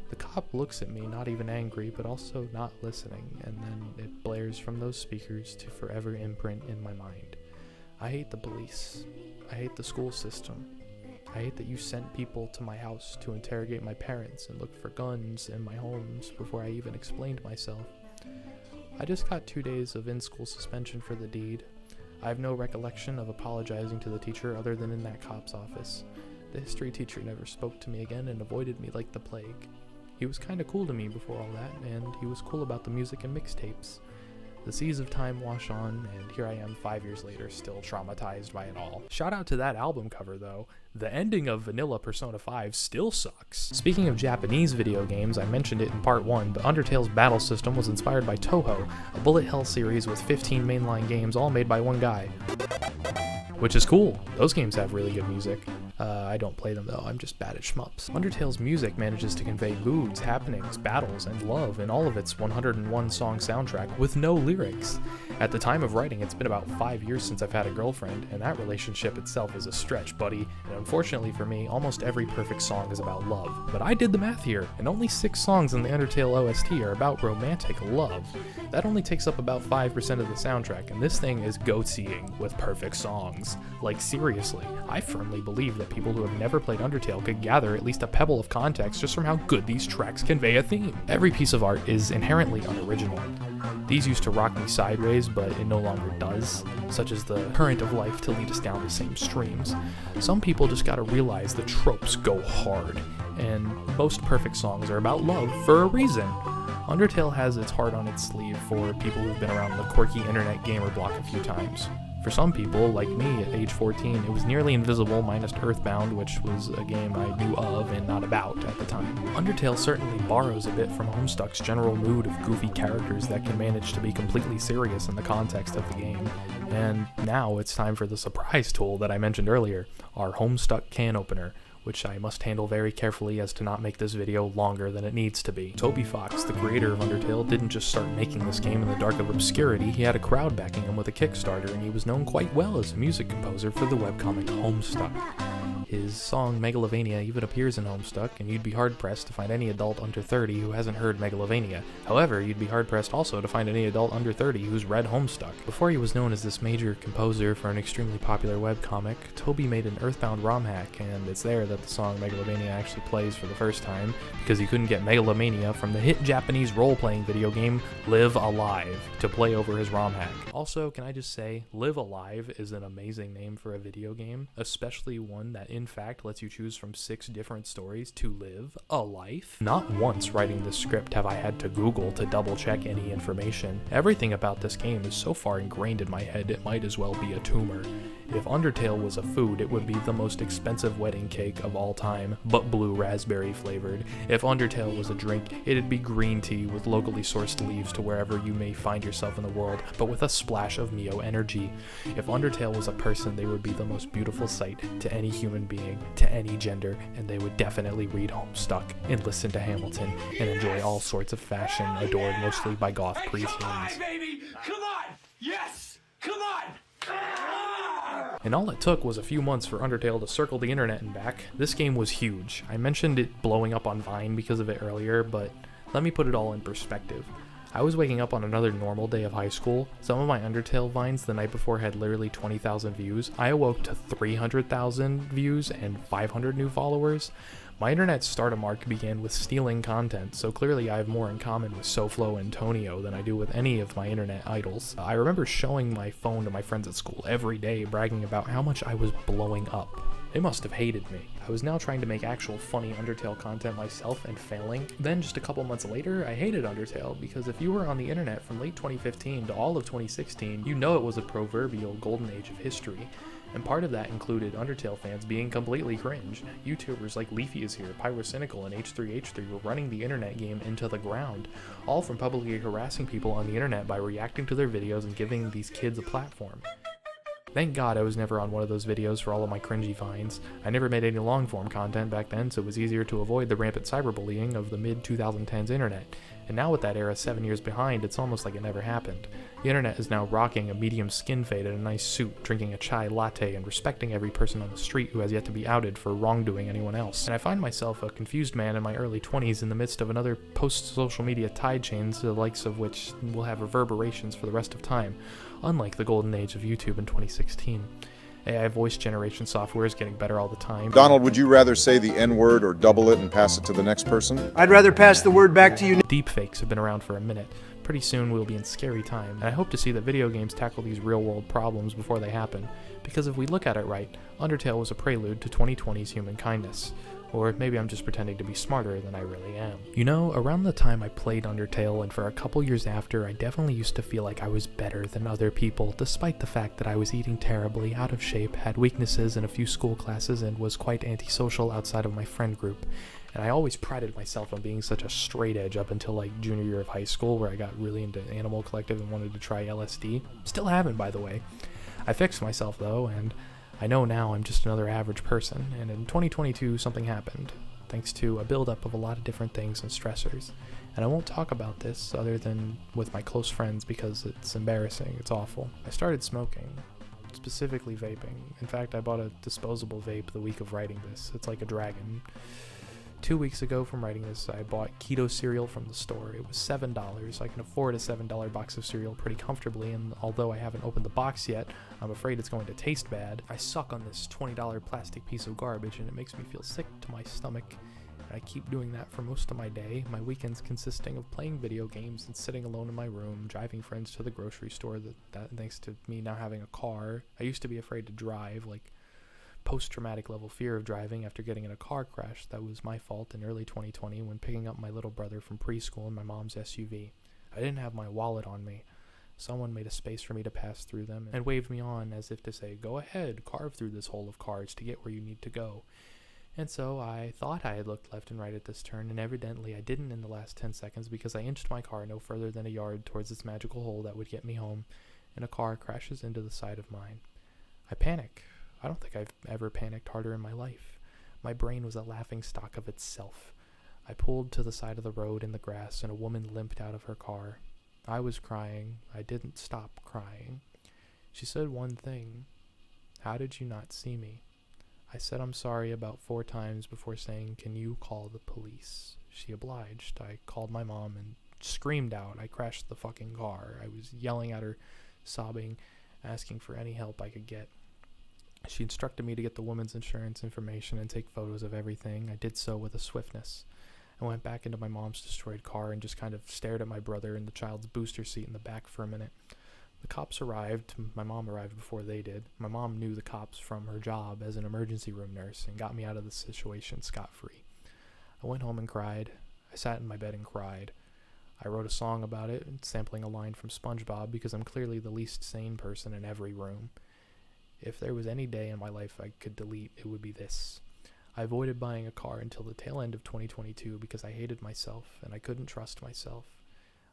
The cop looks at me, not even angry, but also not listening, and then it blares from those speakers to forever imprint in my mind. I hate the police. I hate the school system. I hate that you sent people to my house to interrogate my parents and look for guns in my homes before I even explained myself. I just got 2 days of in-school suspension for the deed. I have no recollection of apologizing to the teacher other than in that cop's office. The history teacher never spoke to me again and avoided me like the plague. He was kinda cool to me before all that, and he was cool about the music and mixtapes. The seas of time wash on, and here I am 5 years later, still traumatized by it all. Shout out to that album cover though. The ending of Vanilla Persona 5 still sucks. Speaking of Japanese video games, I mentioned it in part 1, but Undertale's battle system was inspired by Toho, a bullet hell series with 15 mainline games all made by one guy. Which is cool. Those games have really good music. I don't play them though, I'm just bad at shmups. Undertale's music manages to convey moods, happenings, battles, and love in all of its 101 song soundtrack with no lyrics. At the time of writing, it's been about 5 years since I've had a girlfriend, and that relationship itself is a stretch, buddy. And unfortunately for me, almost every perfect song is about love. But I did the math here, and only 6 songs in the Undertale OST are about romantic love. That only takes up about 5% of the soundtrack, and this thing is goatseeing with perfect songs. Like seriously, I firmly believe that people who have never played Undertale could gather at least a pebble of context just from how good these tracks convey a theme. Every piece of art is inherently unoriginal. These used to rock me sideways, but it no longer does, such as the current of life to lead us down the same streams. Some people just gotta realize the tropes go hard, and most perfect songs are about love for a reason. Undertale has its heart on its sleeve for people who've been around the quirky internet gamer block a few times. For some people, like me at age 14, it was nearly invisible minus Earthbound, which was a game I knew of and not about at the time. Undertale certainly borrows a bit from Homestuck's general mood of goofy characters that can manage to be completely serious in the context of the game. And now it's time for the surprise tool that I mentioned earlier, our Homestuck can opener, which I must handle very carefully as to not make this video longer than it needs to be. Toby Fox, the creator of Undertale, didn't just start making this game in the dark of obscurity, he had a crowd backing him with a Kickstarter, and he was known quite well as a music composer for the webcomic Homestuck. His song Megalovania even appears in Homestuck, and you'd be hard-pressed to find any adult under 30 who hasn't heard Megalovania. However, you'd be hard-pressed also to find any adult under 30 who's read Homestuck. Before he was known as this major composer for an extremely popular webcomic, Toby made an Earthbound ROM hack, and it's there that the song Megalovania actually plays for the first time, because he couldn't get Megalomania from the hit Japanese role-playing video game Live Alive to play over his ROM hack. Also, can I just say, Live Alive is an amazing name for a video game, especially one that in fact lets you choose from 6 different stories to live a life. Not once writing this script have I had to Google to double check any information. Everything about this game is so far ingrained in my head it might as well be a tumor. If Undertale was a food, it would be the most expensive wedding cake of all time, but blue raspberry flavored. If Undertale was a drink, it'd be green tea with locally sourced leaves to wherever you may find yourself in the world, but with a splash of Mio energy. If Undertale was a person, they would be the most beautiful sight to any human being, to any gender, and they would definitely read Homestuck and listen to Hamilton and enjoy all sorts of fashion adored mostly by goth preteens. Baby, come on! Yes! Come on! And all it took was a few months for Undertale to circle the internet and back. This game was huge. I mentioned it blowing up on Vine because of it earlier, but let me put it all in perspective. I was waking up on another normal day of high school. Some of my Undertale Vines the night before had literally 20,000 views. I awoke to 300,000 views and 500 new followers. My internet stardom arc began with stealing content, so clearly I have more in common with SoFlo and Tonio than I do with any of my internet idols. I remember showing my phone to my friends at school every day, bragging about how much I was blowing up. They must have hated me. I was now trying to make actual funny Undertale content myself and failing. Then just a couple months later, I hated Undertale because if you were on the internet from late 2015 to all of 2016, you know it was a proverbial golden age of history. And part of that included Undertale fans being completely cringe. YouTubers like Leafy is Here, Pyrocynical, and H3H3 were running the internet game into the ground, all from publicly harassing people on the internet by reacting to their videos and giving these kids a platform. Thank God I was never on one of those videos for all of my cringy vines. I never made any long-form content back then, so it was easier to avoid the rampant cyberbullying of the mid-2010s internet. And now with that era 7 years behind, it's almost like it never happened. The internet is now rocking a medium skin fade in a nice suit, drinking a chai latte, and respecting every person on the street who has yet to be outed for wrongdoing anyone else. And I find myself a confused man in my early 20s in the midst of another post-social media tide chains, the likes of which will have reverberations for the rest of time, unlike the golden age of YouTube in 2016. AI voice generation software is getting better all the time. Donald, would you rather say the N-word or double it and pass it to the next person? I'd rather pass the word back to you. Deepfakes have been around for a minute. Pretty soon we'll be in scary time, and I hope to see that video games tackle these real-world problems before they happen, because if we look at it right, Undertale was a prelude to 2020's human kindness. Or maybe I'm just pretending to be smarter than I really am. You know, around the time I played Undertale and for a couple years after, I definitely used to feel like I was better than other people, despite the fact that I was eating terribly, out of shape, had weaknesses in a few school classes, and was quite antisocial outside of my friend group. And I always prided myself on being such a straight edge up until like junior year of high school, where I got really into Animal Collective and wanted to try LSD. Still haven't, by the way. I fixed myself though, and I know now I'm just another average person, and in 2022 something happened, thanks to a buildup of a lot of different things and stressors. And I won't talk about this other than with my close friends because it's embarrassing, it's awful. I started smoking, specifically vaping. In fact, I bought a disposable vape the week of writing this. It's like a dragon. 2 weeks ago from writing this, I bought keto cereal from the store. It was $7. I can afford a $7 box of cereal pretty comfortably, and although I haven't opened the box yet, I'm afraid it's going to taste bad. I suck on this $20 plastic piece of garbage, and it makes me feel sick to my stomach. And I keep doing that for most of my day, my weekends consisting of playing video games and sitting alone in my room, driving friends to the grocery store, that thanks to me now having a car. I used to be afraid to drive, like post-traumatic level fear of driving after getting in a car crash. That was my fault in early 2020 when picking up my little brother from preschool in my mom's SUV. I didn't have my wallet on me. Someone made a space for me to pass through them and waved me on as if to say, "Go ahead, carve through this hole of cars to get where you need to go." And so I thought I had looked left and right at this turn, and evidently I didn't in the last 10 seconds because I inched my car no further than a yard towards this magical hole that would get me home, and a car crashes into the side of mine. I panic. I don't think I've ever panicked harder in my life. My brain was a laughingstock of itself. I pulled to the side of the road in the grass, and a woman limped out of her car. I was crying. I didn't stop crying. She said one thing. "How did you not see me?" I said I'm sorry about 4 times before saying, "Can you call the police?" She obliged. I called my mom and screamed out. I crashed the fucking car. I was yelling at her, sobbing, asking for any help I could get. She instructed me to get the woman's insurance information and take photos of everything. I did so with a swiftness. I went back into my mom's destroyed car and just kind of stared at my brother in the child's booster seat in the back for a minute. The cops arrived. My mom arrived before they did. My mom knew the cops from her job as an emergency room nurse and got me out of the situation scot-free. I went home and cried. I sat in my bed and cried. I wrote a song about it, sampling a line from SpongeBob because I'm clearly the least sane person in every room. If there was any day in my life I could delete, it would be this. I avoided buying a car until the tail end of 2022 because I hated myself and I couldn't trust myself.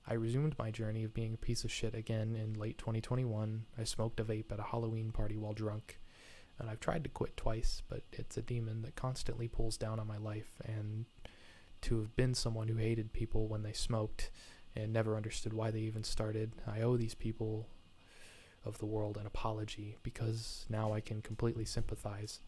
I resumed my journey of being a piece of shit again in late 2021. I smoked a vape at a Halloween party while drunk, and I've tried to quit twice, but it's a demon that constantly pulls down on my life, and to have been someone who hated people when they smoked and never understood why they even started, I owe these people of the world an apology, because now I can completely sympathize.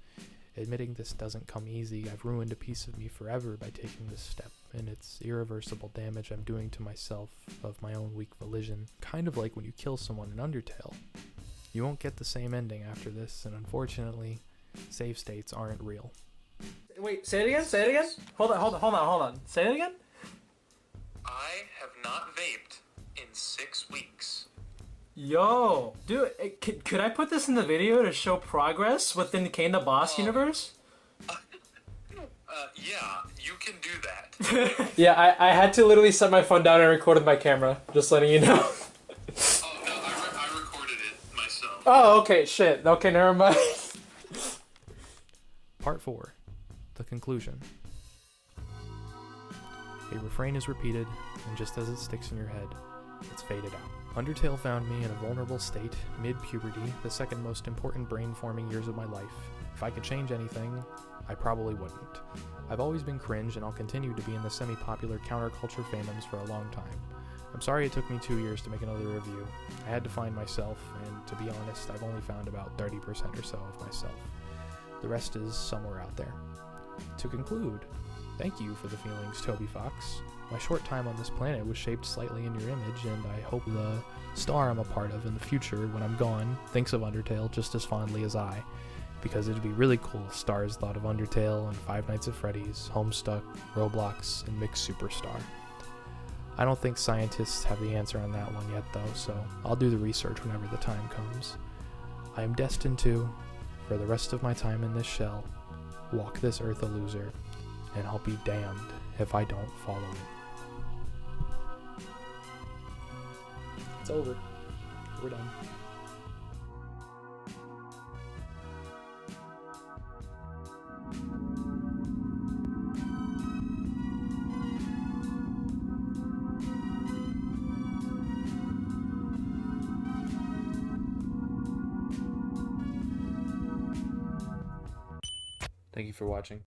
Admitting this doesn't come easy. I've ruined a piece of me forever by taking this step, and it's irreversible damage I'm doing to myself of my own weak volition. Kind of like when you kill someone in Undertale. You won't get the same ending after this, and unfortunately, save states aren't real. Wait, say it again? Say it again? Hold on. Say it again? I have not vaped in 6 weeks. Yo, dude, could I put this in the video to show progress within the Kane the Boss universe? Yeah, you can do that. Yeah, I had to literally set my phone down and record with my camera. Just letting you know. Oh, no, I recorded it myself. Oh, okay, shit. Okay, never mind. Part 4. The conclusion. A refrain is repeated, and just as it sticks in your head, it's faded out. Undertale found me in a vulnerable state, mid-puberty, the second most important brain-forming years of my life. If I could change anything, I probably wouldn't. I've always been cringe, and I'll continue to be in the semi-popular counterculture fandoms for a long time. I'm sorry it took me 2 years to make another review. I had to find myself, and to be honest, I've only found about 30% or so of myself. The rest is somewhere out there. To conclude, thank you for the feelings, Toby Fox. My short time on this planet was shaped slightly in your image, and I hope the star I'm a part of in the future, when I'm gone, thinks of Undertale just as fondly as I, because it'd be really cool if stars thought of Undertale and Five Nights at Freddy's, Homestuck, Roblox, and Mixed Superstar. I don't think scientists have the answer on that one yet, though, so I'll do the research whenever the time comes. I am destined to, for the rest of my time in this shell, walk this earth a loser, and I'll be damned if I don't follow it. It's over. We're done. Thank you for watching.